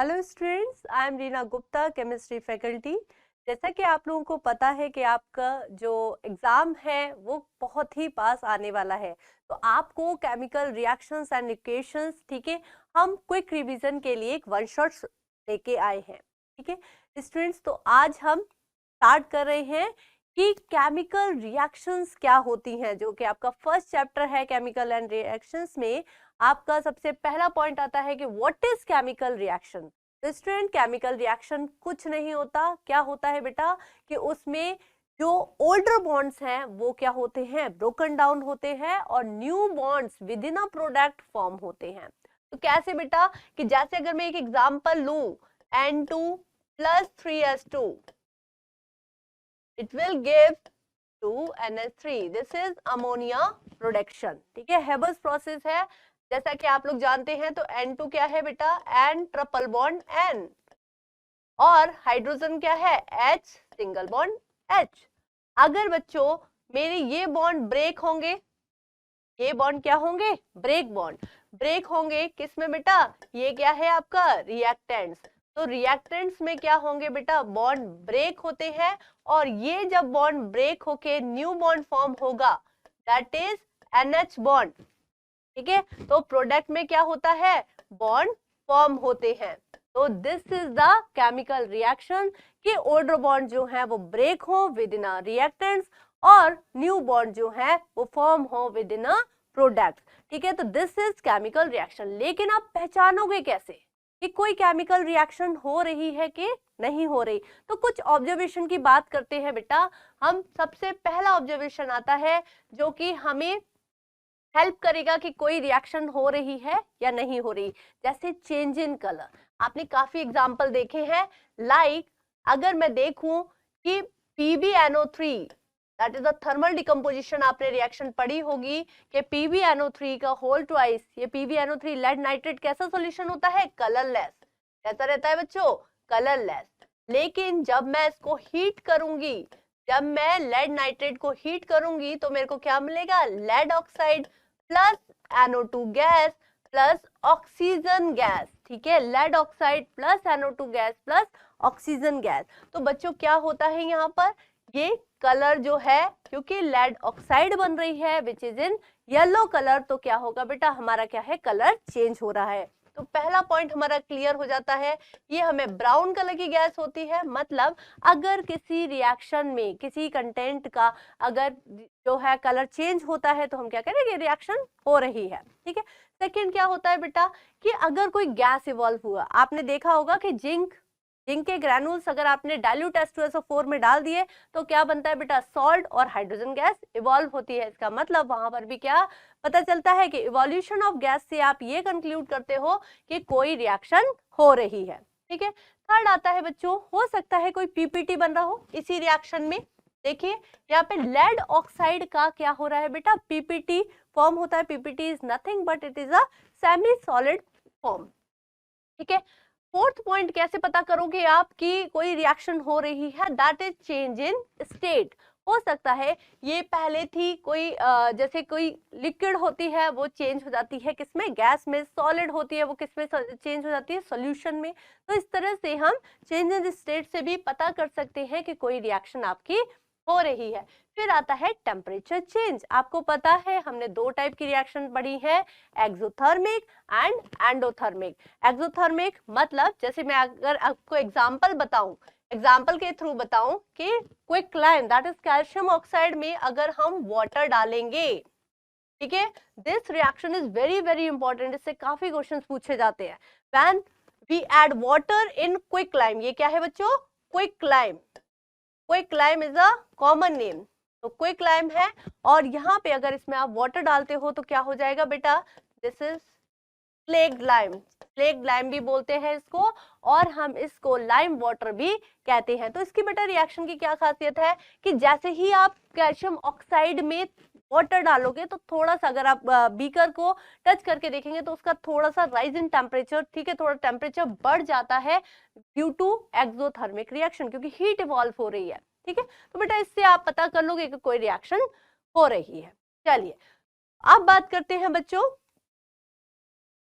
Hello students, I am Reena Gupta, chemistry faculty. जैसा कि आप लोगों को पता है कि आपका जो एग्ज़ाम है वो बहुत ही पास आने वाला है, तो आपको केमिकल रिएक्शंस एंड इक्वेशंस, ठीक है, हम क्विक रिवीजन के लिए एक वन शॉट लेके आए हैं। ठीक है स्टूडेंट्स, तो आज हम स्टार्ट कर रहे हैं कि केमिकल रिएक्शंस क्या होती हैं, जो कि आपका फर्स्ट चैप्टर है केमिकल एंड रिएक्शंस में। आपका सबसे पहला पॉइंट आता है कि व्हाट इज केमिकल रिएक्शन। तो स्टूडेंट, केमिकल रिएक्शन कुछ नहीं होता। क्या होता है बेटा कि उसमें जो ओल्डर बॉन्ड्स हैं वो क्या होते हैं, ब्रोकन डाउन होते हैं और new bonds with in a product form होते हैं। तो कैसे बेटा कि जैसे अगर मैं एक एग्जांपल लूं, N2 plus 3S2, it will give 2NH3. This is ammonia production. ठीक है, हेबर्स प्रोसेस है। जैसा कि आप लोग जानते हैं तो N2 क्या है बेटा, N ट्रिपल बॉन्ड N, और हाइड्रोजन क्या है, H सिंगल बॉन्ड H। अगर बच्चों मेरे ये बॉन्ड ब्रेक होंगे, ये बॉन्ड क्या होंगे, ब्रेक बॉन्ड। ब्रेक होंगे किस में बेटा, ये क्या है आपका रिएक्टेंट्स। तो रिएक्टेंट्स में क्या होंगे बेटा, बॉन्ड ब्रेक होते हैं, और ये जब बॉन्ड ब्रेक होके न्यू बॉन्ड फॉर्म होगा, दैट इज NH बॉन्ड। ठीक है, तो प्रोडक्ट में क्या होता है, बॉन्ड फॉर्म होते हैं। तो this is the chemical reaction कि ओल्डर बॉन्ड जो है वो ब्रेक हो विद इन अ रिएक्टेंट्स, और न्यू बॉन्ड जो है वो फॉर्म हो विद इन अ प्रोडक्ट। ठीक है, तो दिस इज केमिकल रिएक्शन। लेकिन आप पहचानोगे कैसे कि कोई केमिकल रिएक्शन हो रही है कि नहीं हो रही। तो कुछ ऑब्जर्वेशन की बात करते हैं बेटा। हम सबसे पहला ऑब्जर्वेशन आता है जो कि हमें हेल्प करेगा कि कोई रिएक्शन हो रही है या नहीं हो रही। जैसे चेंज इन कलर, आपने काफी एग्जांपल देखे हैं। लाइक अगर मैं देखूं कि PbNO3, that is the thermal decomposition, आपने रिएक्शन पढ़ी होगी कि PbNO3 का होल ट्वाइस, ये PbNO3 लेड नाइट्रेट कैसा सॉल्यूशन होता है, कलरलेस। कैसा रहता है बच्चों, कलरलेस। लेकिन जब मैं इसको हीट करूंगी, जब मैं लेड नाइट्रेट को हीट करूंगी तो मेरे को क्या मिलेगा, lead oxide plus NO2 gas plus oxygen gas. ठीक है, lead oxide plus NO2 gas plus oxygen gas. तो बच्चों क्या होता है यहाँ पर, ये कलर जो है, क्योंकि लेड ऑक्साइड बन रही है which is in yellow colour, तो क्या होगा बेटा, हमारा क्या है, कलर चेंज हो रहा है। तो पहला पॉइंट हमारा क्लियर हो जाता है, ये हमें ब्राउन कलर की गैस होती है। मतलब अगर किसी रिएक्शन में किसी कंटेंट का अगर जो है कलर चेंज होता है तो हम क्या करेंगे, रिएक्शन हो रही है। ठीक है, सेकंड क्या होता है बेटा कि अगर कोई गैस इवॉल्व हुआ, आपने देखा होगा कि जिंक के ग्रैनुल्स अगर आपने डाइल्यूट H2SO4 में डाल दिए तो क्या बनता है बेटा, सॉल्ट और हाइड्रोजन गैस इवॉल्व होती है। इसका मतलब वहां पर भी क्या पता चलता है कि इवोल्यूशन ऑफ गैस से आप ये कंक्लूड करते हो कि कोई रिएक्शन हो रही है। ठीक है, थर्ड आता है बच्चों, हो सकता है कोई PPT बन रहा हो इसी रिएक्शन में। देखिए यहाँ पे लेड ऑक्साइड का क्या हो रहा है बेटा, PPT फॉर्म होता है। PPT is nothing but it is a semi solid form. ठीक है, फोर्थ पॉइंट कैसे पता करोगे आप कि कोई रिएक्शन हो रही है, that is change in state. हो सकता है ये पहले थी कोई जैसे कोई लिक्विड होती है वो चेंज हो जाती है किसमें, गैस में। सॉलिड होती है वो किसमें चेंज हो जाती है, सॉल्यूशन में। तो इस तरह से हम चेंज इन स्टेट से भी पता कर सकते हैं कि कोई रिएक्शन आपकी हो रही है। फिर आता है टेम्परेचर चेंज। आपको पता है हमने दो टाइप की रिएक्शन पढ़ी है, एक्सोथर्मिक एंड एंडोथर्मिक। एक्सोथर्मिक मतलब जैसे मैं अगर आपको एग्जांपल बताऊं, एग्जांपल के थ्रू बताऊं कि quicklime that is calcium oxide में अगर हम वाटर डालेंगे, ठीक है, this reaction is very very important, इससे काफी क्वेश्चंस पूछे जाते हैं। When we add water in quicklime, ये क्या है बच्चों, quicklime. Quicklime is a common name, तो क्विकलाइम है, और यहाँ पे अगर इसमें आप वाटर डालते हो तो क्या हो जाएगा बेटा, this is slaked lime. Slaked lime भी बोलते हैं इसको, और हम इसको लाइम वाटर भी कहते हैं। तो इसकी बेटा रिएक्शन की क्या खासियत है कि जैसे ही आप कैल्शियम ऑक्साइड में वाटर डालोगे तो थोड़ा सा अगर आप बीकर को टच करके देखेंगे तो उसका थोड़ा सा राइज इन टेम्परेचर, ठीक है, थोड़ा टेम्परेचर बढ़ जाता है ड्यू टू एक्सोथर्मिक रिएक्शन, क्योंकि हीट इवॉल्व हो रही है। ठीक है, तो बेटा इससे आप पता कर लोगे कि कोई रिएक्शन हो रही है। चलिए अब बात करते हैं बच्चों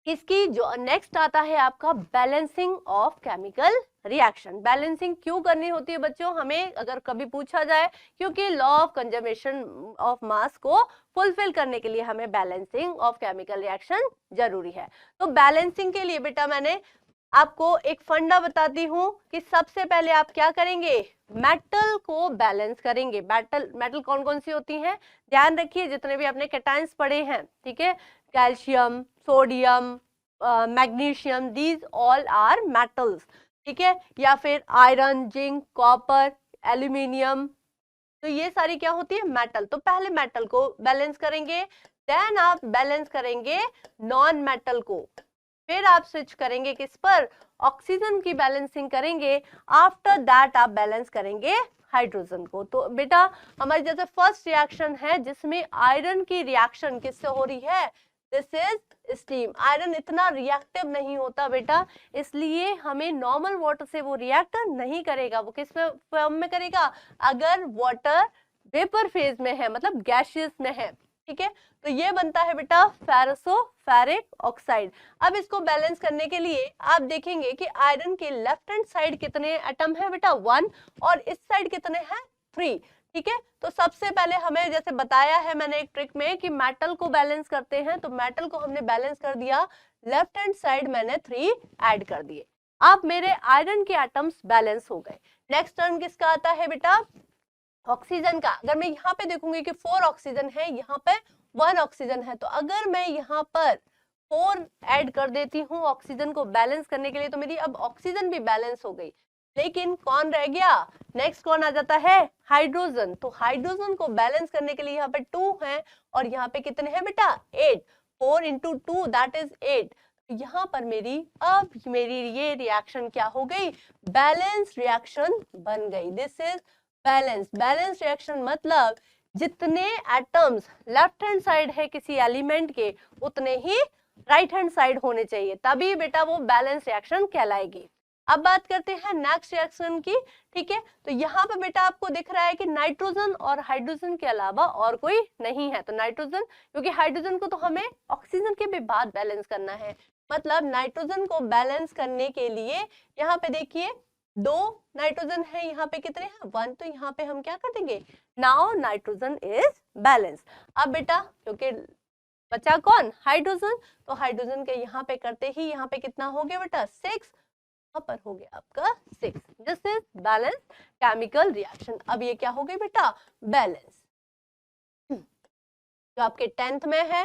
इसकी जो नेक्स्ट आता है आपका balancing of chemical reaction. Balancing क्यों करनी होती है बच्चों, हमें अगर कभी पूछा जाए, क्योंकि law of conservation of mass को फुलफिल करने के लिए हमें बैलेंसिंग ऑफ केमिकल रिएक्शन जरूरी है। तो बैलेंसिंग के लिए बेटा मैंने आपको एक फंडा बताती हूँ कि सबसे पहले आप क्या करेंगे, मेटल को बैलेंस करेंगे। मेटल कौन कौन सी होती हैं, ध्यान रखिए जितने भी आपने कैटायंस पढ़े हैं, ठीक है, calcium, sodium, magnesium, these all are metals, ठीक है, या फिर आयरन, जिंक, कॉपर, एल्यूमिनियम, तो ये सारी क्या होती है, मेटल। तो पहले मेटल को बैलेंस करेंगे, देन आप बैलेंस करेंगे नॉन मेटल को, फिर आप स्विच करेंगे किस पर, ऑक्सीजन की बैलेंसिंग करेंगे, आफ्टर दैट आप बैलेंस करेंगे हाइड्रोजन को। तो बेटा हमारी जैसे फर्स्ट रिएक्शन है जिसमें आयरन की रिएक्शन किससे हो रही है, दिस इज स्टीम। आयरन इतना रिएक्टिव नहीं होता बेटा, इसलिए हमें नॉर्मल वाटर से वो रिएक्ट नहीं करेगा। वो किस फॉर्म में करेगा, अगर वाटर वेपर फेज में है, मतलब गैसियस में है, ठीक है। तो ये बनता है बेटा फेरसोफेरिक ऑक्साइड। अब इसको बैलेंस करने के लिए आप देखेंगे कि आयरन के लेफ्ट हैंड साइड कितने एटम है बेटा, 1, और इस साइड कितने हैं, 3, ठीक है। तो सबसे पहले हमें जैसे बताया है मैंने एक ट्रिक में कि मेटल को बैलेंस करते हैं, तो मेटल को हमने बैलेंस कर दिया, लेफ्ट हैंड साइड मैंने 3 ऐड कर दिए। अब मेरे आयरन के एटम्स बैलेंस हो गए। नेक्स्ट टर्न किसका आता है बेटा, ऑक्सीजन का। अगर मैं यहाँ पे देखूंगी कि 4 ऑक्सीजन है, यहाँ पे 1 ऑक्सीजन है, तो अगर मैं यहाँ पर 4 ऐड कर देती हूँ ऑक्सीजन को बैलेंस करने के लिए, तो मेरी अब ऑक्सीजन भी बैलेंस हो गई। लेकिन कौन रह गया, नेक्स्ट कौन आ जाता है, हाइड्रोजन। तो हाइड्रोजन को बैलेंस करने के लिए यहाँ पे 2 है, और यहाँ पे कितने हैं बेटा, 8, 4 into 2 दैट इज 8। यहाँ पर मेरी ये रिएक्शन क्या हो गई, बैलेंस रिएक्शन बन गई। दिस इज बैलेंस रिएक्शन मतलब जितने एटम्स लेफ्ट हैंड साइड है किसी एलिमेंट के, उतने ही राइट हैंड साइड होने चाहिए, तभी बेटा वो बैलेंस रिएक्शन कहलाएगी। अब बात करते हैं नेक्स्ट रिएक्शन की, ठीक है। तो यहाँ पे बेटा आपको दिख रहा है कि नाइट्रोजन और हाइड्रोजन के अलावा और कोई नहीं है। तो नाइट्रोजन, क्योंकि हाइड्रोजन को तो हमें ऑक्सीजन के भी बाद बैलेंस करना है, मतलब नाइट्रोजन को बैलेंस करने के लिए यहाँ पे देखिए 2 नाइट्रोजन है, यहाँ पे कितने हैं, 1, तो यहाँ पे हम क्या कर देंगे, नाउ नाइट्रोजन इज बैलेंस। अब बेटा क्योंकि बचा कौन, हाइड्रोजन, तो हाइड्रोजन के यहाँ पे करते ही यहाँ पे कितना हो गया बेटा, 6, यहाँ पर हो गया आपका 6। This is balance chemical reaction. अब ये क्या हो गई बेटा, बैलेंस। जो आपके 10th में है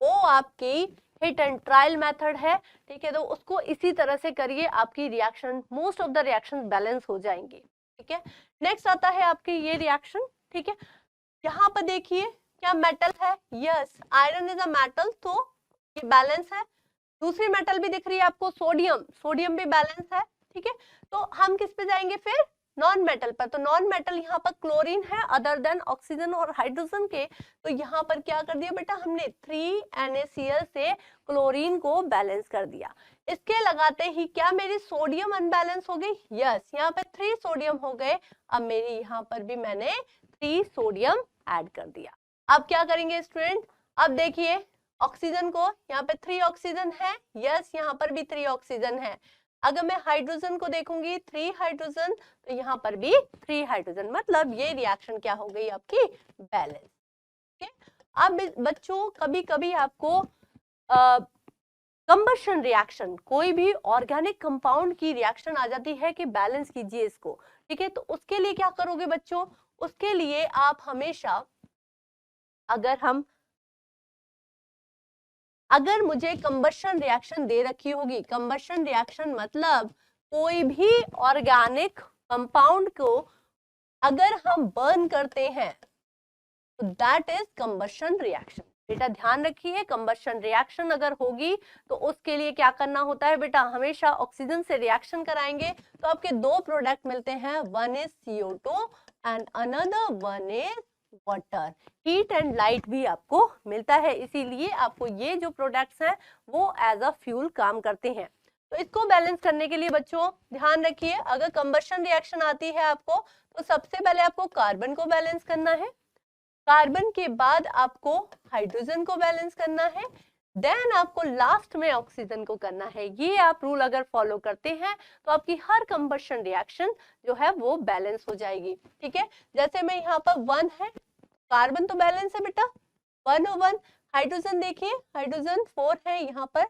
वो आपकी हिट एंड ट्रायल मेथड है, ठीक है। तो उसको इसी तरह से करिए, आपकी reaction, most of the reaction balance हो जाएंगे, ठीक है। नेक्स्ट आता है आपकी ये रिएक्शन, ठीक है। यहाँ पर देखिए क्या मेटल है, yes iron is a metal, तो ये बैलेंस है। दूसरी मेटल भी दिख रही है आपको, सोडियम भी बैलेंस है, ठीक है। तो हम किस पे जाएंगे फिर, नॉन मेटल पर। तो नॉन मेटल यहाँ पर क्लोरीन है, अदर देन ऑक्सीजन और हाइड्रोजन के। तो यहाँ पर क्या कर दिया बेटा, हमने 3NaCl से क्लोरीन को बैलेंस कर दिया। इसके लगाते ही क्या मेरी सोडियम अनबैलेंस हो गई, यस यहाँ पे 3 सोडियम हो गए। अब मेरी यहाँ पर भी मैंने 3 सोडियम ऐड कर दिया। अब क्या करेंगे स्टूडेंट, अब देखिए ऑक्सीजन को, यहाँ पे 3 ऑक्सीजन है, यस यहाँ पर भी 3 ऑक्सीजन है। अगर मैं हाइड्रोजन को देखूंगी 3 हाइड्रोजन, तो यहाँ पर भी 3 हाइड्रोजन, मतलब ये रिएक्शन क्या हो गई आपकी, बैलेंस, ठीक है। अब बच्चों कभी कभी आपको कंबशन रिएक्शन, कोई भी ऑर्गेनिक कंपाउंड की रिएक्शन आ जाती है कि बैलेंस कीजिए इसको, ठीक है। तो उसके लिए क्या करोगे बच्चों, उसके लिए आप हमेशा, अगर मुझे कंबशन रिएक्शन दे रखी होगी, कंबशन रिएक्शन मतलब कोई भी ऑर्गेनिक कंपाउंड को अगर हम बर्न करते हैं तो दैट इज कंबशन रिएक्शन। बेटा ध्यान रखिए, कंबशन रिएक्शन अगर होगी तो उसके लिए क्या करना होता है बेटा, हमेशा ऑक्सीजन से रिएक्शन कराएंगे तो आपके 2 प्रोडक्ट मिलते हैं, one is CO2 and another one is water. Heat and light भी आपको मिलता है, इसीलिए आपको ये जो प्रोडक्ट्स हैं वो एज अ फ्यूल काम करते हैं। तो इसको बैलेंस करने के लिए बच्चों ध्यान रखिए, अगर कंबशन रिएक्शन आती है आपको, तो सबसे पहले आपको कार्बन को बैलेंस करना है, कार्बन के बाद आपको हाइड्रोजन को बैलेंस करना है, देन आपको लास्ट में ऑक्सीजन को करना है। ये आप रूल अगर फॉलो करते हैं तो आपकी हर कंबशन रिएक्शन जो है वो बैलेंस हो जाएगी। ठीक है, जैसे मैं यहाँ पर 1 है, कार्बन तो बैलेंस है बेटा, 1 और 1। हाइड्रोजन देखिए, हाइड्रोजन 4 है, यहाँ पर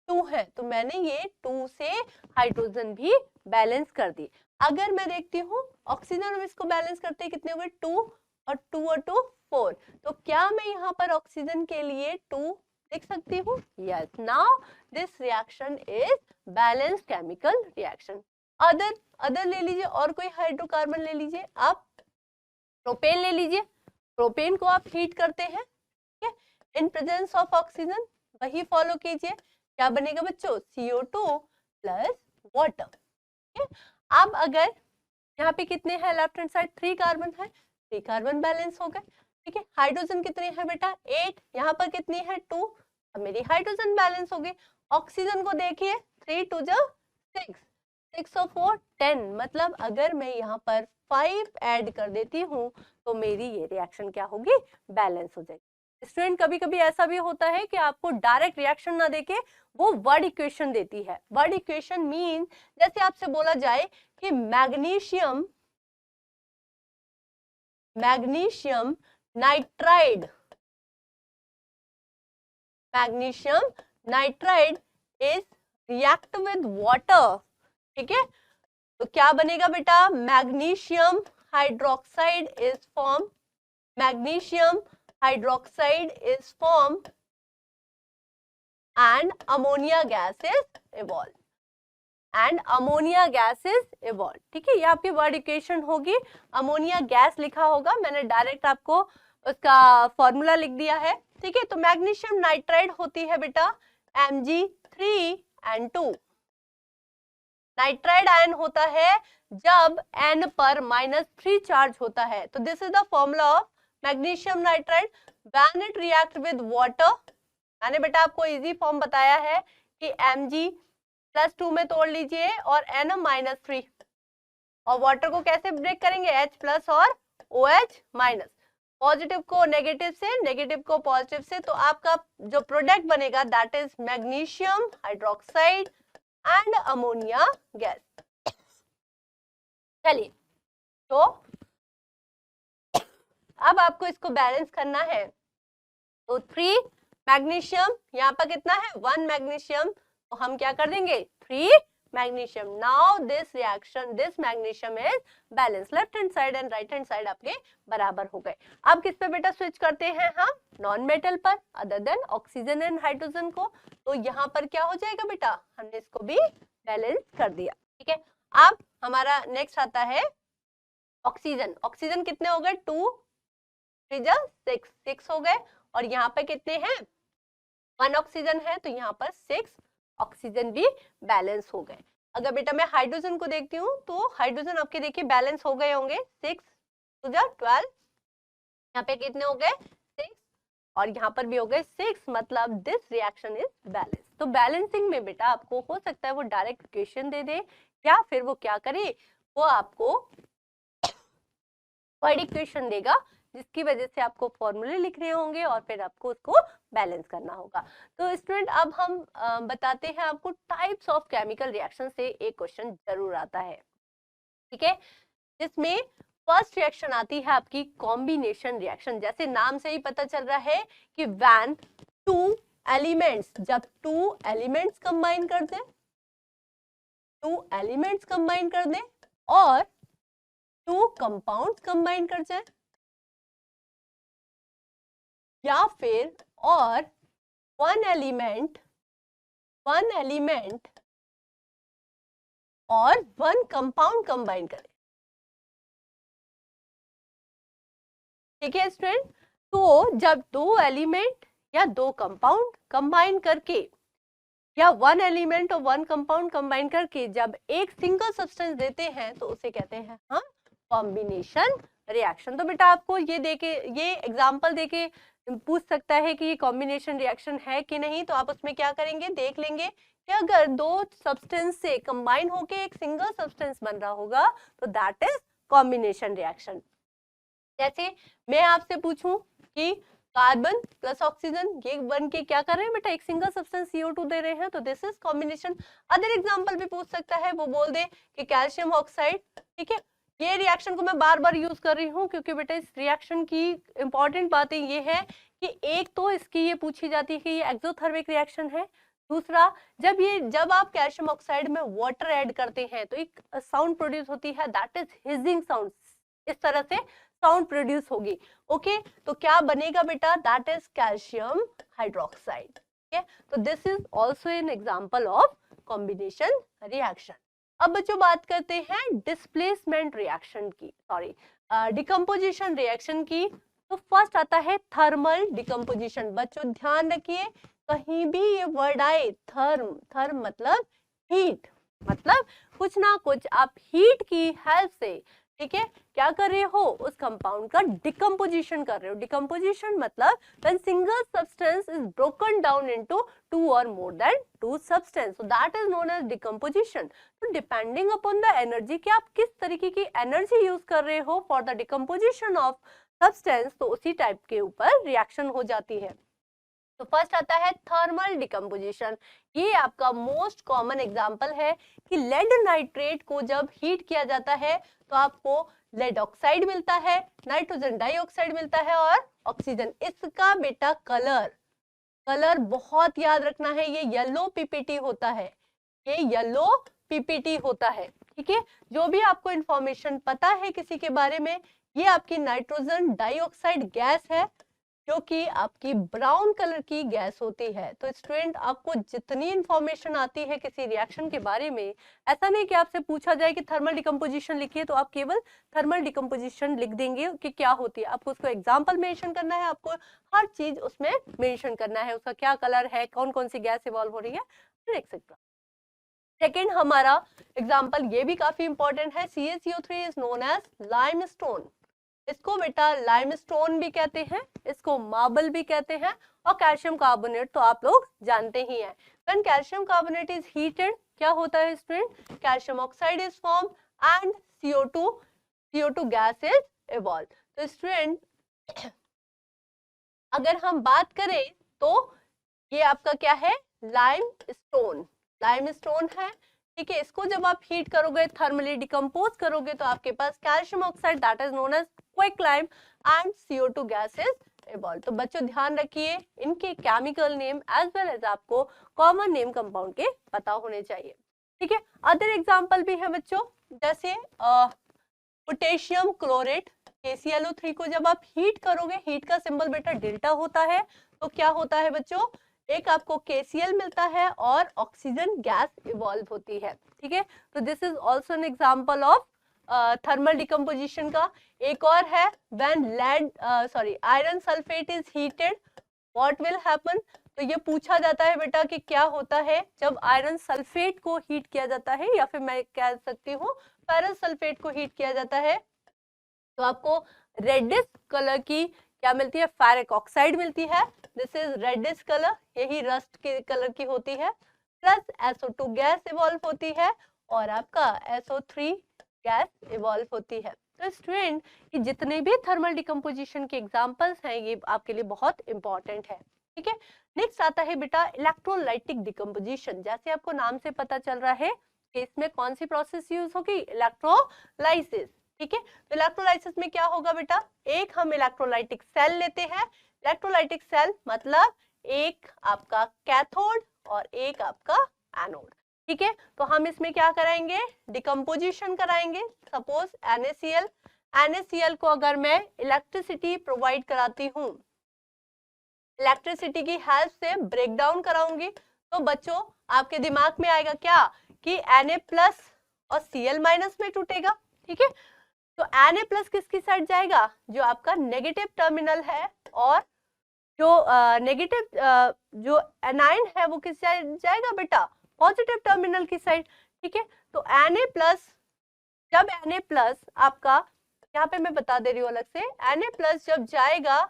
2 है, तो मैंने ये 2 से हाइड्रोजन भी बैलेंस कर दी। अगर मैं देखती हूँ ऑक्सीजन और इसको बैलेंस करते हैं, कितने हो गए 2 और 2 और 2 4, तो क्या मैं यहाँ पर ऑक्सीजन के लिए 2 लिख सकती हूँ? Yes, now this reaction is balance chemical reaction. Other ले लीजिए, और कोई हाइड्रोकार्बन ले लीजिए, आप प्रोपेन ले लीजिए, प्रोपेन को आप हीट करते हैं, ठीक है, इन प्रेजेंस ऑफ ऑक्सीजन, वही फॉलो कीजिए, क्या बनेगा बच्चों? CO2 plus water. ठीक है, अब अगर यहाँ पे कितने हैं लेफ्ट हैंड साइड? 3 कार्बन है, 3 कार्बन बैलेंस हो गए। ठीक है, हाइड्रोजन कितने हैं बेटा? 8, यहाँ पर कितनी है? 2, अब मेरी हाइड्रोजन बैलेंस हो गई। ऑक्सीजन को देखिए, 3 2 6, 6 और 4 10, मतलब अगर मैं यहाँ पर 5 ऐड कर देती हूँ तो मेरी ये रिएक्शन क्या होगी? बैलेंस हो जाएगी। स्टूडेंट कभी कभी ऐसा भी होता है कि आपको डायरेक्ट रिएक्शन ना देके वो वर्ड इक्वेशन देती है। वर्ड इक्वेशन मीन जैसे आपसे बोला जाए कि magnesium nitride, magnesium nitride is react with water. ठीक है, तो क्या बनेगा बेटा? Magnesium hydroxide is form, magnesium hydroxide is form and ammonia gas is evolved, and ammonia gas is evolved। ठीक है, ये आपकी वर्ड इक्वेशन होगी, अमोनिया गैस लिखा होगा, मैंने डायरेक्ट आपको उसका फॉर्मूला लिख दिया है। ठीक है, तो मैग्नीशियम नाइट्राइड होती है बेटा Mg3N2। नाइट्राइड आयन होता है जब N पर -3 चार्ज होता है, तो this is the formula of magnesium nitride. When it react with water, मैंने बेटा आपको इजी फॉर्म बताया है कि Mg+2 में तोड़ लीजिए और N-3, और वाटर को कैसे ब्रेक करेंगे? H+ और OH-, पॉजिटिव को नेगेटिव से, नेगेटिव को पॉजिटिव से, तो आपका जो प्रोडक्ट बनेगा that is magnesium hydroxide and ammonia gas. चलिए, तो अब आपको इसको बैलेंस करना है, तो 3 मैग्नीशियम, यहाँ पर कितना है? 1 मैग्नीशियम, तो हम क्या कर देंगे? 3 magnesium. Now this reaction, this magnesium is balance, left hand side and right hand side आपके बराबर हो गए। अब किस पे बेटा स्विच करते हैं हम? नॉन मेटल पर, other than oxygen and hydrogen को, तो यहाँ पर क्या हो जाएगा बेटा? हमने इसको भी बैलेंस कर दिया। ठीक है, अब हमारा नेक्स्ट आता है ऑक्सीजन। ऑक्सीजन कितने हो गए? 2 3 6, 6 हो गए, और यहाँ पे कितने हैं? 1 ऑक्सीजन है, तो यहाँ पर 6 ऑक्सीजन भी बैलेंस हो गए। अगर बेटा मैं हाइड्रोजन को देखती हूँ तो हाइड्रोजन आपके देखिए बैलेंस हो गए होंगे, 6 2 12, यहाँ पे कितने हो गए? 6, और यहाँ पर भी हो गए 6, मतलब दिस रिएक्शन इज बैलेंस। तो बैलेंसिंग में बेटा आपको हो सकता है वो डायरेक्ट इक्वेशन दे दे, या फिर वो क्या करे, वो आपको वर्ड इक्वेशन देगा, जिसकी वजह से आपको फॉर्मूले लिखने होंगे और फिर आपको उसको बैलेंस करना होगा। तो स्टूडेंट अब हम बताते हैं आपको टाइप्स ऑफ केमिकल रिएक्शन से एक क्वेश्चन जरूर आता है। ठीक है, जिसमें फर्स्ट रिएक्शन आती है आपकी कॉम्बिनेशन रिएक्शन। जैसे नाम से ही पता चल रहा है कि व्हेन 2 एलिमेंट्स, जब 2 एलिमेंट्स कंबाइन कर दें, 2 एलिमेंट्स कंबाइन कर दें और 2 कंपाउंड्स कंबाइन कर जाए, या फिर और 1 एलिमेंट और 1 कंपाउंड कंबाइन करें। ठीक है स्टूडेंट, तो जब 2 एलिमेंट या 2 कंपाउंड कंबाइन करके, या 1 एलिमेंट और 1 कंपाउंड कंबाइन करके जब एक सिंगल सब्सटेंस देते हैं तो उसे कहते हैं हम कॉम्बिनेशन रिएक्शन। तो बेटा आपको ये देके, ये एग्जांपल देके पूछ सकता है कि ये कॉम्बिनेशन रिएक्शन है कि नहीं, तो आप उसमें क्या करेंगे, देख लेंगे कि अगर 2 सब्सटेंस से कंबाइन होके एक सिंगल सब्सटेंस बन रहा होगा तो दैट इज कॉम्बिनेशन रिएक्शन। जैसे मैं आपसे पूछूं कि कार्बन प्लस ऑक्सीजन, ये बन के क्या कर रहे हैं बेटा, एक सिंगल सब्सटेंस CO2 दे रहे हैं, तो this is combination. Other example भी पूछ सकता है, वो बोल दे कि कैल्शियम ऑक्साइड, ठीक है। ये रिएक्शन को मैं बार बार यूज कर रही हूँ क्योंकि बेटा इस रिएक्शन की इंपॉर्टेंट बातें ये है कि एक तो इसकी ये पूछी जाती है कि ये एक्सोथर्मिक रिएक्शन है, दूसरा जब आप कैल्शियम ऑक्साइड में वाटर ऐड करते हैं तो एक साउंड प्रोड्यूस होती है, दैट इज हिजिंग साउंड, इस तरह से साउंड प्रोड्यूस होगी। ओके, तो क्या बनेगा बेटा, दैट इज कैल्शियम हाइड्रोक्साइड, ठीक है। तो this is also an example of combination reaction. अब बच्चों बात करते हैं डिस्प्लेसमेंट रिएक्शन की, सॉरी डिकम्पोजिशन रिएक्शन की। तो फर्स्ट आता है थर्मल डिकम्पोजिशन। बच्चों ध्यान रखिए, कहीं भी ये वर्ड आए थर्म मतलब हीट, मतलब कुछ ना कुछ आप हीट की हेल्प से, ठीक है, क्या कर रहे हो, उस कंपाउंड का डिकम्पोजिशन कर रहे हो। डिकम्पोजिशन मतलब when single substance is broken down into two और more than two substance, so that is known as decomposition. तो डिपेंडिंग अपॉन द एनर्जी कि आप किस तरीके की एनर्जी यूज कर रहे हो for the decomposition of substance, तो उसी टाइप के ऊपर रिएक्शन हो जाती है। तो फर्स्ट आता है थर्मल डिकम्पोजिशन। ये आपका मोस्ट कॉमन एग्जांपल है कि लेड नाइट्रेट को जब हीट किया जाता है तो आपको लेड ऑक्साइड मिलता है, नाइट्रोजन डाइऑक्साइड मिलता है और ऑक्सीजन। इसका बेटा कलर बहुत याद रखना है, ये येलो पीपीटी होता है, ये येलो पीपीटी होता है, ठीक है। जो भी आपको इंफॉर्मेशन पता है किसी के बारे में, ये आपकी नाइट्रोजन डाइऑक्साइड गैस है जो कि आपकी ब्राउन कलर की गैस होती है। तो स्टूडेंट आपको जितनी इंफॉर्मेशन आती है किसी रिएक्शन के बारे में, ऐसा नहीं कि आपसे पूछा जाए कि थर्मल डिकम्पोजिशन लिखिए तो आप केवल थर्मल डिकम्पोजिशन लिख देंगे कि क्या होती है। आपको उसको एग्जांपल मेंशन करना है, आपको हर चीज उसमें मेंशन करना है, उसका क्या कलर है, कौन कौन सी गैस इवॉल्व हो रही है, एक्सेट्रा। सेकेंड हमारा एग्जाम्पल ये भी काफी इंपॉर्टेंट है, CaCO3 is known as limestone. इसको बेटा लाइमस्टोन भी कहते हैं, इसको मार्बल भी कहते हैं, और कैल्शियम कार्बोनेट तो आप लोग जानते ही हैं। When calcium carbonate is heated क्या होता है student, calcium oxide is form and CO2 gas is evolve. तो स्टूडेंट अगर हम बात करें तो ये आपका क्या है, लाइमस्टोन है, ठीक है। इसको जब आप हीट करोगे, थर्मली डिकम्पोज करोगे, तो आपके पास calcium oxide that is known as quicklime and CO2 gases evolve. तो बच्चों ध्यान रखिए, इनके chemical name as well as आपको कॉमन नेम कंपाउंड के पता होने चाहिए, ठीक है। अदर एग्जांपल भी है बच्चों, जैसे पोटेशियम क्लोरेट KClO3 को जब आप हीट करोगे, हीट का सिंबल बेटा डेल्टा होता है, तो क्या होता है बच्चों, एक आपको KCl मिलता है और ऑक्सीजन गैस इवॉल्व होती है, ठीक है। तो this is also an example of thermal decomposition का। एक और है, when iron sulphate is heated what will happen. तो ये पूछा जाता है बेटा कि क्या होता है जब आयरन सल्फेट को हीट किया जाता है, या फिर मैं कह सकती हूँ फेरस सल्फेट को हीट किया जाता है, तो आपको रेडिश कलर की क्या मिलती है, फेरिक ऑक्साइड मिलती है। दिस इज रेडिश कलर, यही रस्ट के कलर की होती है, प्लस SO2 गैस इवॉल्व होती है और आपका SO3 गैस इवॉल्व होती है। तो स्टूडेंट ये जितने भी थर्मल डिकम्पोजिशन के एग्जांपल्स हैं ये आपके लिए बहुत इंपॉर्टेंट है, ठीक है। नेक्स्ट आता है बेटा इलेक्ट्रोलाइटिक डिकम्पोजिशन। जैसे आपको नाम से पता चल रहा है कि इसमें कौन सी प्रोसेस यूज होगी, इलेक्ट्रोलाइसिस, ठीक है। तो इलेक्ट्रोलाइसिस में क्या होगा बेटा, एक हम इलेक्ट्रोलाइटिक सेल लेते हैं। इलेक्ट्रोलाइटिक सेल मतलब एक आपका कैथोड और एक आपका एनोड, ठीक है। तो हम इसमें क्या कराएंगे, डिकम्पोजिशन कराएंगे। सपोज NaCl को अगर मैं इलेक्ट्रिसिटी प्रोवाइड कराती हूँ, इलेक्ट्रिसिटी की हेल्प से ब्रेक डाउन कराऊंगी, तो बच्चों आपके दिमाग में आएगा क्या कि Na+ और Cl- में टूटेगा, ठीक है। तो Na+ किसकी साइड जाएगा, जो आपका नेगेटिव टर्मिनल है, और जो जो एनाइन है वो किस साइड जाएगा बेटा, पॉजिटिव टर्मिनल की साइड, ठीक है। तो Na+, जब Na+ आपका, यहाँ पे मैं बता दे रही हूँ अलग से, Na+ जब जाएगा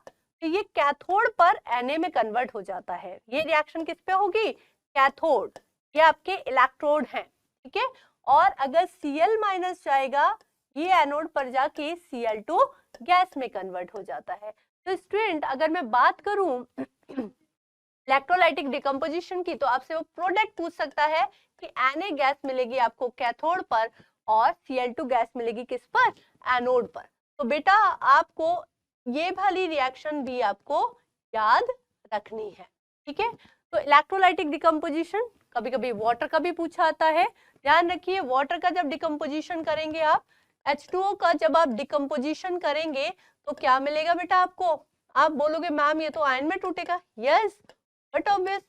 तो ये कैथोड पर Na में कन्वर्ट हो जाता है। ये रिएक्शन किस पे होगी, कैथोड, ये आपके इलेक्ट्रोड हैं, ठीक है। और अगर Cl- जाएगा, ये एनोड पर जाके Cl2 गैस में कन्वर्ट हो जाता है। तो स्टूडेंट अगर मैं बात करूं इलेक्ट्रोलाइटिक डिकम्पोजिशन की, तो आपसे वो प्रोडक्ट पूछ सकता है कि Na गैस मिलेगी आपको कैथोड पर और Cl2 गैस मिलेगी किस पर, एनोड पर। तो बेटा आपको ये वाली रिएक्शन भी आपको याद रखनी है, ठीक है। तो इलेक्ट्रोलाइटिक डिकम्पोजिशन, कभी कभी वाटर का भी पूछा आता है। ध्यान रखिए वाटर का जब डिकम्पोजिशन करेंगे आप, H2O का जब आप डिकम्पोजिशन करेंगे तो क्या मिलेगा बेटा आपको, आप बोलोगे मैम ये तो आयन में टूटेगा, यस बट ऑब्वियस,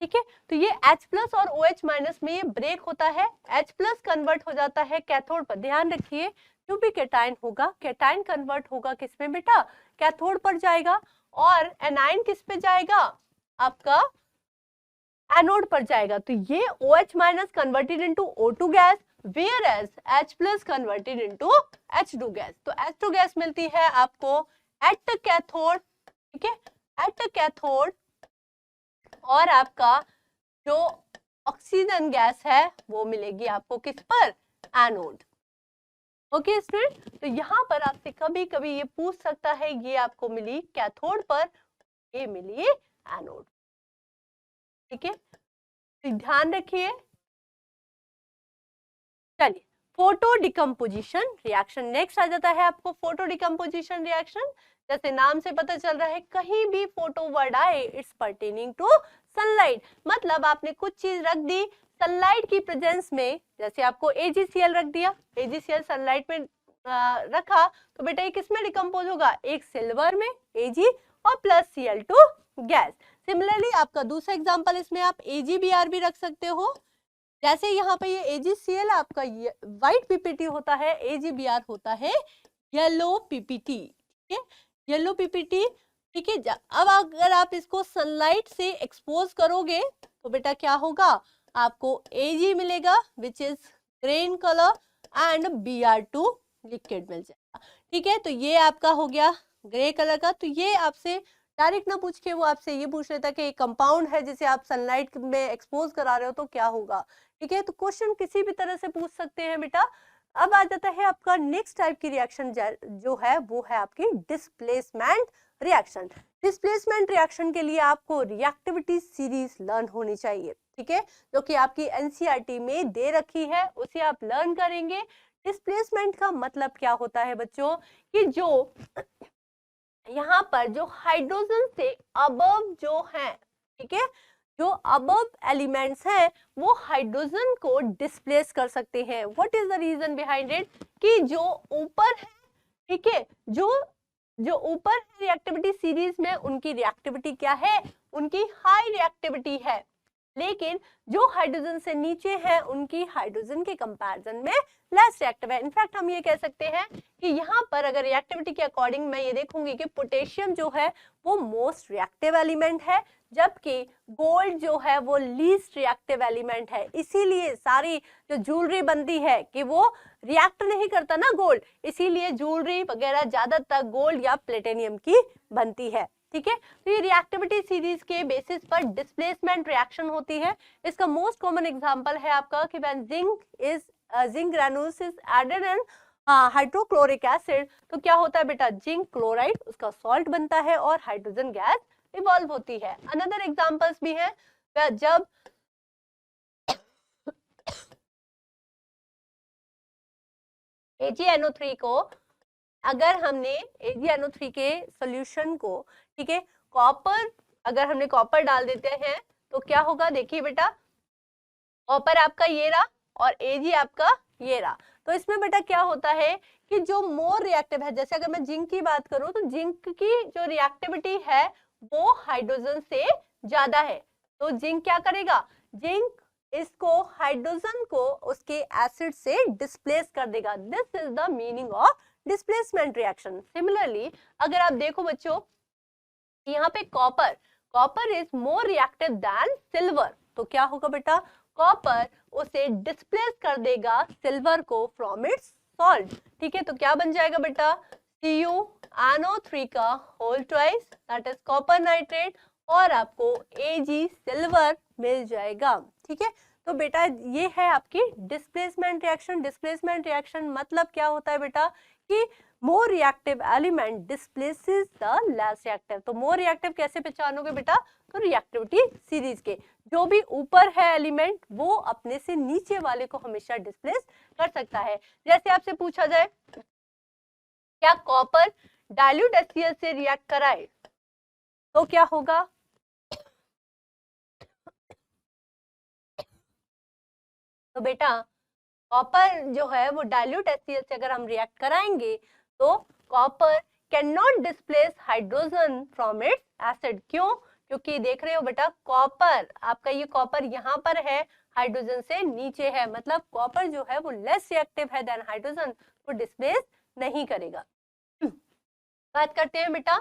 ठीक है। तो ये H प्लस और OH माइनस में ये ब्रेक होता है, H प्लस कन्वर्ट हो जाता है कैथोड पर। ध्यान रखिए जो भी कैटायन होगा, कैटायन कन्वर्ट होगा किसमें बेटा, कैथोड पर जाएगा, और एनायन किस पे जाएगा, आपका एनोड पर जाएगा। तो ये OH minus converted into O2 gas, whereas H plus converted into H2 gas. तो H2 गैस मिलती है आपको एट कैथोड, ठीक है, एट कैथोड, और आपका जो ऑक्सीजन गैस है वो मिलेगी आपको किस पर, एनोड। ओके स्टूडेंट, तो यहाँ पर आपसे कभी कभी ये पूछ सकता है ये आपको मिली कैथोड पर, ये मिली एनोड, ठीक है, तो ध्यान रखिए। चलिए फोटो डिकम्पोजिशन रिएक्शन नेक्स्ट आ जाता है आपको। फोटो डिकम्पोजिशन रिएक्शन, जैसे नाम से पता चल रहा है कहीं भी फोटो वर्ड आए इट्स परटेनिंग टू सनलाइट, मतलब आपने कुछ चीज रख दी सनलाइट की प्रेजेंस में, जैसे आपको AgCl रख दिया, AgCl सनलाइट में रखा, तो बेटा ये किसमें डिकम्पोज होगा, एक सिल्वर में Ag और प्लस Cl2 गैस। सिमिलरली आपका दूसरा एग्जांपल, इसमें आप AgBr भी रख सकते हो, जैसे यहाँ पे ये AgCl आपका व्हाइट पीपीटी होता है, AgBr होता है येलो पीपीटी, ठीक है, येलो पीपीटी, ठीक है। अब अगर आप इसको सनलाइट से एक्सपोज करोगे तो बेटा क्या होगा, आपको Ag मिलेगा which is green colour and Br2 liquid मिल जाएगा, ठीक है। तो ये आपका हो गया ग्रे कलर का। तो ये आपसे डायरेक्ट ना पूछ के वो आपसे ये पूछ लेता कि एक कंपाउंड है जिसे आप सनलाइट में एक्सपोज करा रहे हो तो क्या होगा, ठीक है। तो क्वेश्चन किसी भी तरह से पूछ सकते हैं बेटा। अब आ जाता है आपका नेक्स्ट टाइप की रिएक्शन जो है वो है आपकी डिस्प्लेसमेंट रिएक्शन। डिस्प्लेसमेंट रिएक्शन के लिए आपको रिएक्टिविटी सीरीज लर्न होनी चाहिए, ठीक है, जो कि आपकी एनसीईआरटी में दे रखी है, उसे आप लर्न करेंगे। डिस्प्लेसमेंट का मतलब क्या होता है बच्चों, कि जो यहाँ पर जो हाइड्रोजन से अबव जो है, ठीक है, जो अबव एलिमेंट्स हैं वो हाइड्रोजन को डिस्प्लेस कर सकते हैं। What is the reason behind it, कि जो ऊपर है, ठीक है, जो जो ऊपर रिएक्टिविटी सीरीज में उनकी रिएक्टिविटी क्या है, उनकी हाई रिएक्टिविटी है, लेकिन जो हाइड्रोजन से नीचे है उनकी हाइड्रोजन के कंपैरिजन में लेस रिएक्टिव है। इनफैक्ट हम ये कह सकते हैं कि यहाँ पर अगर रिएक्टिविटी के अकॉर्डिंग मैं ये देखूंगी कि पोटेशियम जो है वो मोस्ट रिएक्टिव एलिमेंट है, जबकि गोल्ड जो है वो लीस्ट रिएक्टिव एलिमेंट है। इसीलिए सारी जो ज्वेलरी बनती है कि वो रिएक्ट नहीं करता ना गोल्ड, इसीलिए ज्वेलरी वगैरह ज्यादातर गोल्ड या प्लेटिनियम की बनती है, ठीक है। तो ये रिएक्टिविटी सीरीज के बेसिस पर डिस्प्लेसमेंट रिएक्शन होती है। इसका मोस्ट कॉमन एग्जांपल है आपका कि when zinc granules is added in hydrochloric acid, तो क्या होता है बेटा, जिंक क्लोराइड उसका सॉल्ट बनता है और हाइड्रोजन गैस इवॉल्व होती है। अनदर एग्जांपल्स भी हैं, जब AgNO3 को, अगर हमने AgNO3 के सॉल्यूशन को, ठीक है, कॉपर, अगर हमने कॉपर डाल देते हैं तो क्या होगा, देखिए बेटा कॉपर आपका ये रहा और Ag आपका ये रहा। तो इसमें बेटा क्या होता है कि जो मोर रिएक्टिव है, जैसे अगर मैं जिंक की बात करूं तो जिंक की जो रिएक्टिविटी है वो हाइड्रोजन से ज्यादा है, तो जिंक क्या करेगा, जिंक इसको हाइड्रोजन को उसके एसिड से डिस्प्लेस कर देगा। This is the meaning of displacement reaction. Similarly अगर आप देखो बच्चों यहाँ पे copper is more reactive than silver, तो क्या होगा बेटा, कॉपर उसे डिस्प्लेस कर देगा सिल्वर को फ्रॉम इट्स सॉल्ट, ठीक है। तो क्या बन जाएगा बेटा, CuNO3 का whole twice that is copper nitrate, और आपको Ag सिल्वर मिल जाएगा, ठीक है। तो बेटा ये है आपकी डिस्प्लेसमेंट रिएक्शन। डिस्प्लेसमेंट रिएक्शन मतलब क्या होता है बेटा कि more reactive element displaces the less reactive. तो मोर रिएक्टिव कैसे पहचानोगे बेटा, तो रिएक्टिविटी सीरीज के जो भी ऊपर है एलिमेंट वो अपने से नीचे वाले को हमेशा डिस्प्लेस कर सकता है। जैसे आपसे पूछा जाए क्या कॉपर डाइल्यूट HCl से रिएक्ट कराए तो क्या होगा, तो बेटा कॉपर जो है वो डाइल्यूट HCl से अगर हम रिएक्ट कराएंगे तो copper can not displace hydrogen from its acid. क्यों, क्योंकि देख रहे हो बेटा कॉपर, आपका ये कॉपर यहाँ पर है, हाइड्रोजन से नीचे है, मतलब कॉपर जो है वो लेस रिएक्टिव है देन हाइड्रोजन, वो डिस्प्लेस नहीं करेगा। बात करते हैं बेटा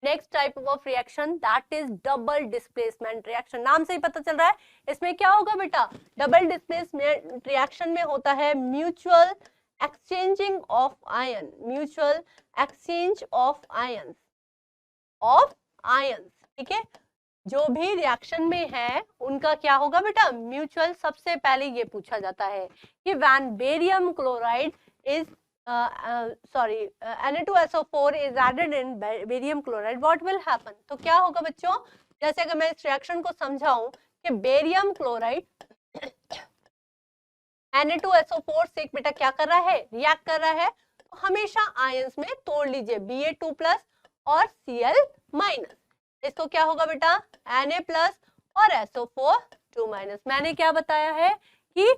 next type of reaction, that is double displacement reaction. नाम से ही पता चल रहा है इसमें क्या होगा बेटा, डबल डिस्प्लेसमेंट रिएक्शन में होता है mutual exchanging of ion, mutual exchange of ions, ठीक है। जो भी रिएक्शन में है उनका क्या होगा बेटा, म्यूचुअल। सबसे पहले ये पूछा जाता है कि when barium chloride is Na2SO4 is added in barium chloride, what will happen? तो क्या होगा बच्चों, जैसे अगर मैं इस रिएक्शन को समझाऊं कि बेरियम क्लोराइड Na2SO4 से बेटा क्या कर रहा है, रिएक्ट कर रहा है, तो हमेशा आयंस में तोड़ लीजिए Ba2+ और Cl-। इसको क्या होगा बेटा, Na+ और SO4 2-। मैंने क्या बताया है कि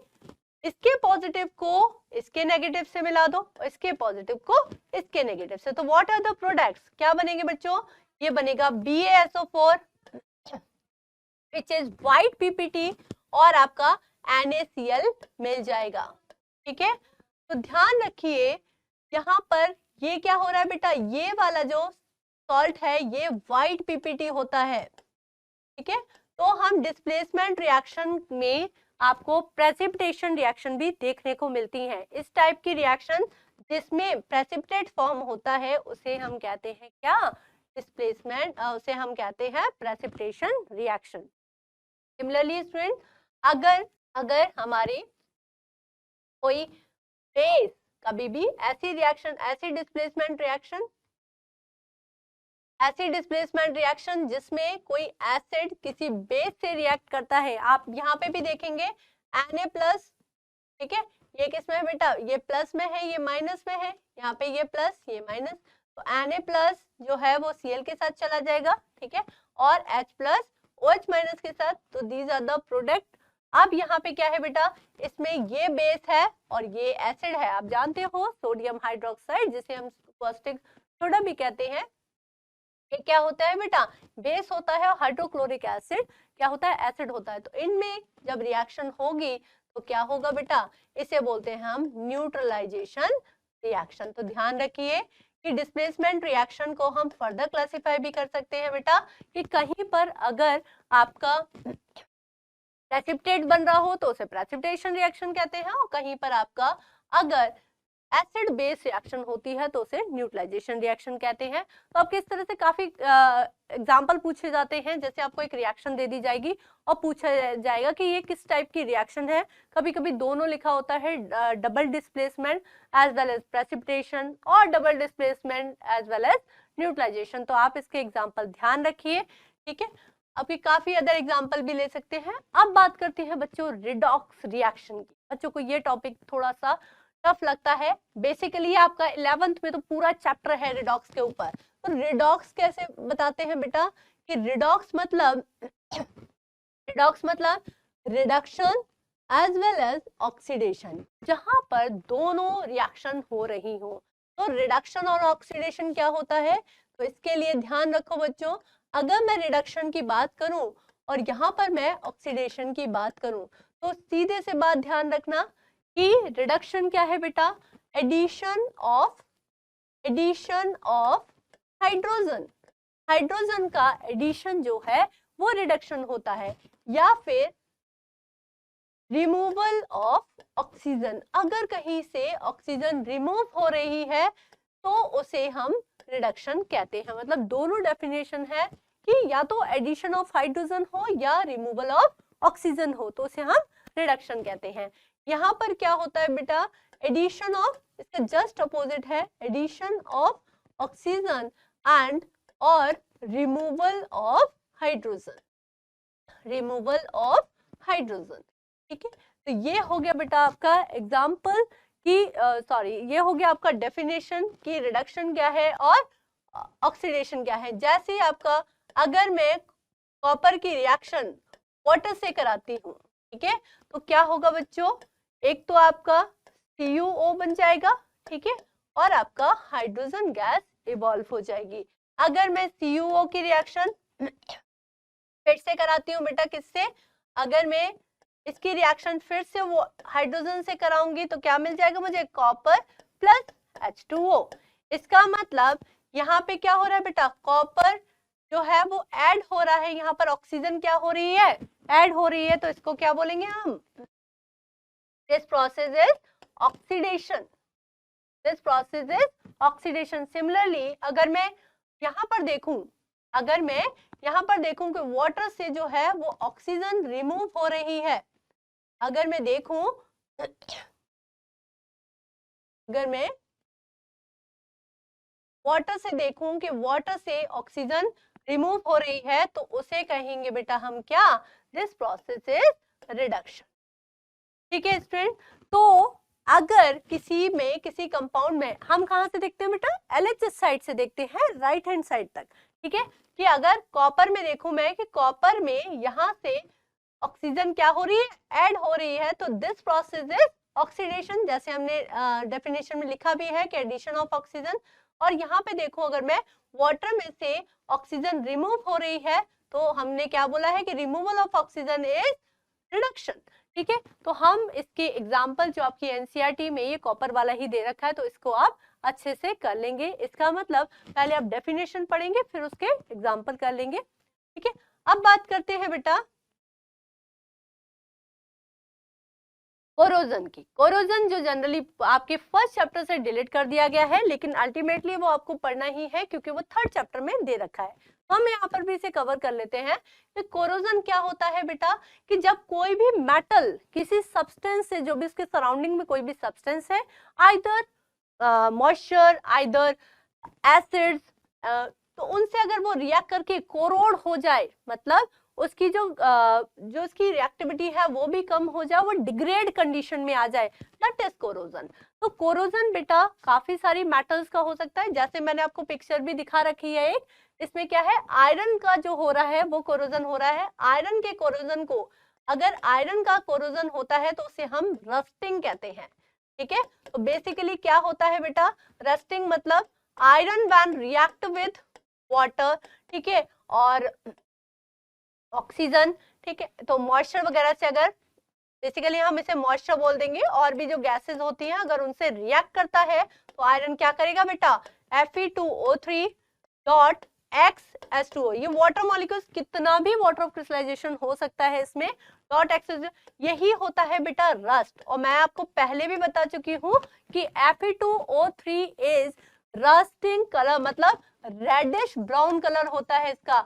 इसके पॉजिटिव को इसके नेगेटिव से मिला दो, इसके पॉजिटिव को इसके नेगेटिव से, तो व्हाट आर द प्रोडक्ट्स, क्या बनेंगे बच्चों, ये बनेगा BaSO4 which is white PPT और आपका NaCl मिल जाएगा, ठीक है। तो ध्यान रखिए यहाँ पर ये क्या हो रहा है बेटा, ये वाला जो सॉल्ट है ये व्हाइट PPT होता है, ठीक है। तो हम डिस्प्लेसमेंट रिएक्शन में आपको प्रेसिपिटेशन रिएक्शन भी देखने को मिलती हैं। इस टाइप की रिएक्शन जिसमें प्रेसिपिटेट फॉर्म होता है उसे हम कहते हैं क्या, डिस्प्लेसमेंट, उसे हम कहते हैं प्रेसिपिटेशन रिएक्शन। सिमिलरली स्टूडेंट अगर हमारे कोई बेस कभी भी ऐसी रिएक्शन, ऐसी डिस्प्लेसमेंट रिएक्शन जिसमें कोई एसिड किसी बेस से रिएक्ट करता है, आप यहाँ पे भी देखेंगे Na+, ठीक है, ये किसमें है बेटा, ये प्लस में है, ये माइनस में है, यहाँ पे ये प्लस ये माइनस, तो Na+ जो है वो Cl के साथ चला जाएगा, ठीक है, और H+ OH- के साथ, तो दीज आर द प्रोडक्ट। अब यहाँ पे क्या है बेटा, इसमें ये बेस है और ये एसिड है, आप जानते हो सोडियम हाइड्रोक्साइड जिसे हम कास्टिक सोडा भी कहते हैं। ये क्या होता है बेटा, बेस होता है, हाइड्रोक्लोरिक एसिड क्या होता है, एसिड होता है। तो इनमें जब रिएक्शन होगी तो क्या होगा बेटा, इसे बोलते हैं हम न्यूट्रलाइजेशन रिएक्शन। तो ध्यान रखिए कि डिस्प्लेसमेंट रिएक्शन को हम फर्दर क्लासिफाई भी कर सकते हैं बेटा, कि कहीं पर अगर आपका प्रेसिपिटेट बन रहा हो तो उसे प्रेसिपिटेशन रिएक्शन कहते हैं, और कहीं पर आपका अगर एसिड बेस रिएक्शन होती है तो उसे न्यूट्रलाइजेशन रिएक्शन कहते हैं। तो आपके इस तरह से काफी एग्जाम्पल पूछे जाते हैं, जैसे आपको एक रिएक्शन दे दी जाएगी और पूछा जाएगा कि ये किस टाइप की रिएक्शन है। कभी कभी दोनों लिखा होता है, double displacement as well as precipitation और double displacement as well as neutralisation. तो आप इसके एग्जाम्पल ध्यान रखिए, ठीक है। आपके काफी अदर एग्जाम्पल भी ले सकते हैं। अब बात करते हैं बच्चों रिडॉक्स रिएक्शन की। बच्चों को ये टॉपिक थोड़ा सा टफ लगता है, बेसिकली आपका 11th में तो पूरा चैप्टर है रिडॉक्स के ऊपर। तो रिडॉक्स कैसे बताते हैं बेटा, कि रिडॉक्स मतलब reduction as well as oxidation, जहां पर दोनों रिएक्शन हो रही हो। तो रिडक्शन और ऑक्सीडेशन क्या होता है, तो इसके लिए ध्यान रखो बच्चों, अगर मैं रिडक्शन की बात करूं और यहाँ पर मैं ऑक्सीडेशन की बात करूं, तो सीधे से बात ध्यान रखना कि रिडक्शन क्या है बेटा, एडिशन ऑफ हाइड्रोजन का एडिशन जो है वो रिडक्शन होता है, या फिर रिमूवल ऑफ ऑक्सीजन, अगर कहीं से ऑक्सीजन रिमूव हो रही है तो उसे हम रिडक्शन कहते हैं। मतलब दोनों डेफिनेशन है कि या तो एडिशन ऑफ हाइड्रोजन हो या रिमूवल ऑफ ऑक्सीजन हो, तो उसे हम रिडक्शन कहते हैं। यहाँ पर क्या होता है बेटा, एडिशन ऑफ, इसके जस्ट अपोजिट है एडिशन ऑफ ऑक्सीजन एंड और removal of hydrogen, removal of hydrogen. ठीक है, तो ये हो गया बेटा आपका एग्जाम्पल कि सॉरी ये हो गया आपका डेफिनेशन कि रिडक्शन क्या है और ऑक्सीडेशन क्या है। जैसे आपका अगर मैं कॉपर की रिएक्शन वाटर से कराती हूँ, ठीक है, तो क्या होगा बच्चों, एक तो आपका CuO बन जाएगा, ठीक है, और आपका हाइड्रोजन गैस इवॉल्व हो जाएगी। अगर मैं CuO की रिएक्शन फिर से कराती हूँ बेटा किससे, अगर मैं इसकी रिएक्शन फिर से वो हाइड्रोजन से कराऊंगी तो क्या मिल जाएगा मुझे, कॉपर प्लस H2O। इसका मतलब यहाँ पे क्या हो रहा है बेटा, कॉपर जो है वो ऐड हो रहा है, यहाँ पर ऑक्सीजन क्या हो रही है, ऐड हो रही है, तो इसको क्या बोलेंगे हम, this process is oxidation, this process is oxidation. Similarly अगर मैं यहाँ पर देखूं, अगर मैं यहाँ पर देखूं कि वाटर से जो है वो ऑक्सीजन रिमूव हो रही है, अगर मैं देखूं, अगर मैं वाटर से देखूं कि वाटर से ऑक्सीजन रिमूव हो रही है तो उसे कहेंगे बेटा हम क्या, दिस प्रोसेस इज रिडक्शन। ठीक है स्टूडेंट, तो अगर किसी में किसी कंपाउंड में हम कहां से देखते हैं बेटा, LHS साइड से देखते हैं, राइट हैंड साइड तक। ठीक है, कि अगर कॉपर में देखूं मैं कि कॉपर में यहां से ऑक्सीजन क्या हो रही है, ऐड हो रही है, तो दिस प्रोसेस इज ऑक्सीडेशन, जैसे हमने डेफिनेशन में लिखा भी है कि एडिशन ऑफ ऑक्सीजन। और यहाँ पे देखो अगर मैं वाटर में से ऑक्सीजन रिमूव हो रही है तो हमने क्या बोला है कि removal of oxygen is reduction. ठीक है, तो हम इसके एग्जाम्पल जो आपकी एनसीईआरटी में ये कॉपर वाला ही दे रखा है तो इसको आप अच्छे से कर लेंगे। इसका मतलब पहले आप डेफिनेशन पढ़ेंगे फिर उसके एग्जाम्पल कर लेंगे। ठीक है, अब बात करते हैं बेटा कोरोजन की। कोरोजन जो जनरली आपके फर्स्ट चैप्टर से डिलीट कर दिया गया है, लेकिन अल्टीमेटली वो आपको पढ़ना ही है क्योंकि वो थर्ड चैप्टर में दे रखा है। तो हम यहाँ पर भी इसे कवर कर लेते हैं कि कोरोजन क्या होता है बेटा, कि जब कोई भी मेटल किसी सब्सटेंस से, जो भी इसके सराउंडिंग में कोई भी सब्सटेंस है, आइदर मॉइस्चर आइदर एसिड्स, तो उनसे अगर वो रिएक्ट करके कोरोड हो जाए, मतलब उसकी जो उसकी रिएक्टिविटी है वो भी कम हो जाए, वो डिग्रेड कंडीशन में आ जाए, दैट इज कोरोजन। तो कोरोजन बेटा काफी सारी मेटल्स का हो सकता है, जैसे मैंने आपको पिक्चर भी दिखा रखी है एक, इसमें क्या है, आयरन का जो हो रहा है वो कोरोजन हो रहा है। आयरन के कोरोजन को, अगर आयरन का कोरोजन होता है तो उसे हम रस्टिंग कहते हैं। ठीक है, तो बेसिकली क्या होता है बेटा, रस्टिंग मतलब iron when react with water, ठीक है, और ऑक्सीजन, ठीक है, तो मॉइस्चर वगैरह से, अगर बेसिकली हम इसे मॉइस्चर बोल देंगे, और भी जो गैसेस होती हैं अगर उनसे रिएक्ट करता है तो आयरन क्या करेगा बेटा, Fe2O3 डॉट X(H2O), ये वाटर मॉलिक्यूल्स कितना भी वाटर ऑफ क्रिस्टलाइजेशन हो सकता है इसमें, डॉट X, यही होता है बेटा रस्ट। और मैं आपको पहले भी बता चुकी हूँ कि Fe2O3 इज रस्टिंग कलर, मतलब रेडिश ब्राउन कलर होता है इसका,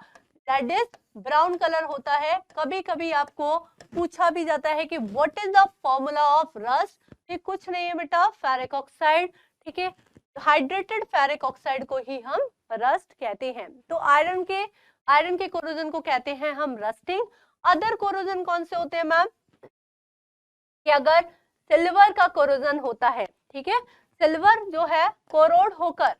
रेडिश ब्राउन कलर होता है। कभी कभी आपको पूछा भी जाता है कि what is the formula of rust, ये कुछ नहीं है बेटा, फेरिक ऑक्साइड। ठीक है, हाइड्रेटेड फेरिक ऑक्साइड को ही हम रस्ट कहते हैं। तो आयरन के कोरोजन को कहते हैं हम रस्टिंग। अदर कोरोजन कौन से होते हैं मैम, कि अगर सिल्वर का कोरोजन होता है, ठीक है, सिल्वर जो है कोरोड होकर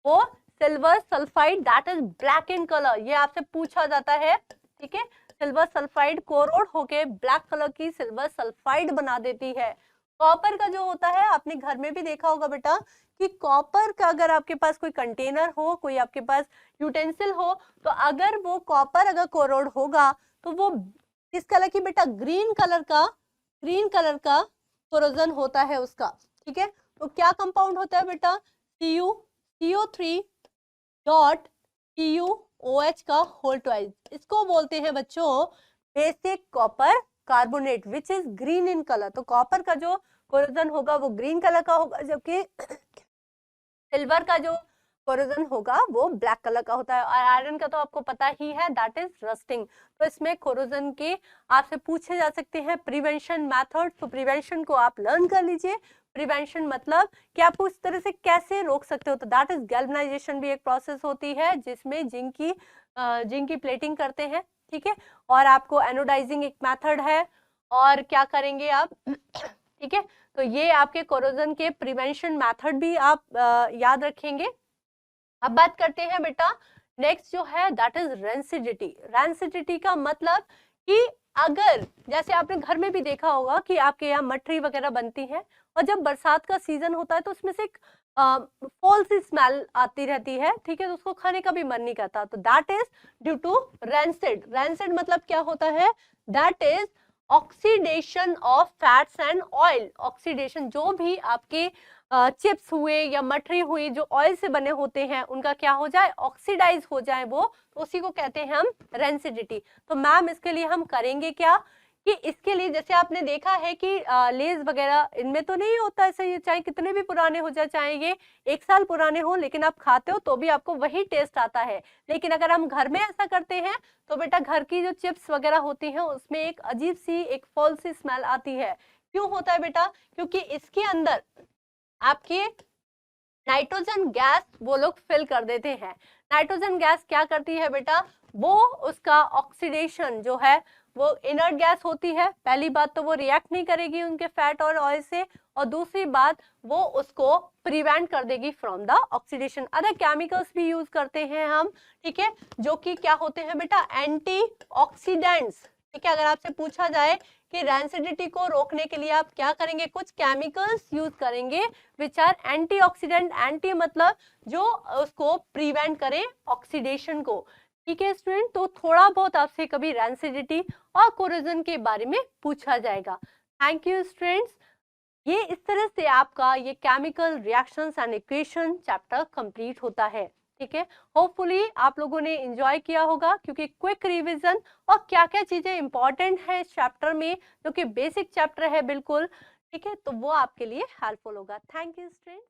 वो silver sulphide that is black in colour, ये आपसे पूछा जाता है। ठीक है, सिल्वर सल्फाइड कोरोड होके ब्लैक कलर की सिल्वर सल्फाइड बना देती है। कॉपर का जो होता है, आपने घर में भी देखा होगा बेटा कि कॉपर का अगर आपके पास कोई कंटेनर हो, कोई आपके पास यूटेंसिल हो, तो अगर वो कॉपर अगर कोरोड होगा तो वो किस कलर की बेटा, ग्रीन कलर का कोरोजन होता है उसका। ठीक है, तो क्या कंपाउंड होता है बेटा, CO3 डॉट CuOH का होल ट्वाइस, इसको बोलते हैं बच्चों basic copper carbonate which is green in colour. तो कॉपर का जो कोरोजन होगा वो ग्रीन कलर का होगा, जबकि सिल्वर का जो कोरोजन होगा वो ब्लैक कलर का होता है। और आयरन का तो आपको पता ही है, दैट इज रस्टिंग। तो इसमें कोरोजन के आपसे पूछे जा सकते हैं प्रिवेंशन मेथड, तो प्रिवेंशन को आप लर्न कर लीजिए। प्रिवेंशन मतलब कि आप उस तरह से कैसे रोक सकते हो, तो दैट इज गैल्वेनाइजेशन भी एक प्रोसेस होती है जिसमें जिंक की प्लेटिंग करते हैं, ठीक है। और आपको एनोडाइजिंग एक मेथड है, और क्या करेंगे आप ठीक है। तो ये आपके कोरोजन के प्रिवेंशन मेथड भी आप याद रखेंगे। अब बात करते हैं बेटा नेक्स्ट जो है दैट इज रेंसिडिटी। रेंसिडिटी का मतलब कि अगर जैसे आपने घर में भी देखा होगा कि आपके यहाँ मठरी वगैरह बनती है, और जब बरसात का सीजन होता है तो उसमें से एक फॉल सी स्मेल आती रहती है, ठीक है, तो उसको खाने का भी मन नहीं करता, तो that is due to rancid. Rancid मतलब क्या होता है, that is oxidation of fats and oil. Oxidation, जो भी आपके चिप्स हुए या मठरी हुई जो ऑयल से बने होते हैं उनका क्या हो जाए, ऑक्सीडाइज हो जाए वो, तो उसी को कहते हैं हम रेंसिडिटी। तो मैम इसके लिए हम करेंगे क्या कि इसके लिए जैसे आपने देखा है कि लेज वगैरह इनमें तो नहीं होता ऐसा, ये चाहे कितने भी पुराने हो जाए, चाहे ये 1 साल पुराने हो, लेकिन आप खाते हो तो भी आपको वही टेस्ट आता है। लेकिन अगर हम घर में ऐसा करते हैं तो बेटा घर की जो चिप्स वगैरह होती हैं उसमें एक अजीब सी एक फॉल सी स्मेल आती है। क्यों होता है बेटा, क्योंकि इसके अंदर आपके नाइट्रोजन गैस वो लोग फिल कर देते हैं। नाइट्रोजन गैस क्या करती है बेटा, वो उसका ऑक्सीडेशन जो है वो इनर्ट गैस होती है। पहली बात तो वो रिएक्ट नहीं करेगी उनके फैट और ऑयल से, और दूसरी बात वो उसको प्रिवेंट कर देगी from the oxidation. Other chemicals भी यूज करते हैं हम, ठीक है, जो कि क्या होते हैं बेटा, एंटीऑक्सीडेंट्स, ठीक है। अगर आपसे पूछा जाए कि रेंसिडिटी को रोकने के लिए आप क्या करेंगे, कुछ केमिकल्स यूज करेंगे विच आर एंटीऑक्सीडेंट। एंटी मतलब जो उसको प्रिवेंट करें ऑक्सीडेशन को, ठीक है स्टूडेंट। तो थोड़ा बहुत आपसे कभी रेंसिडिटी और कोरोजन के बारे में पूछा जाएगा। Thank you students. ये इस तरह से आपका ये chemical reactions and equation chapter complete होता है, ठीक है। होपफुली आप लोगों ने एंजॉय किया होगा, क्योंकि क्विक रिवीजन और क्या क्या चीजें इंपॉर्टेंट है इस चैप्टर में, जो कि बेसिक चैप्टर है बिल्कुल, ठीक है, तो वो आपके लिए हेल्पफुल होगा। Thank you student.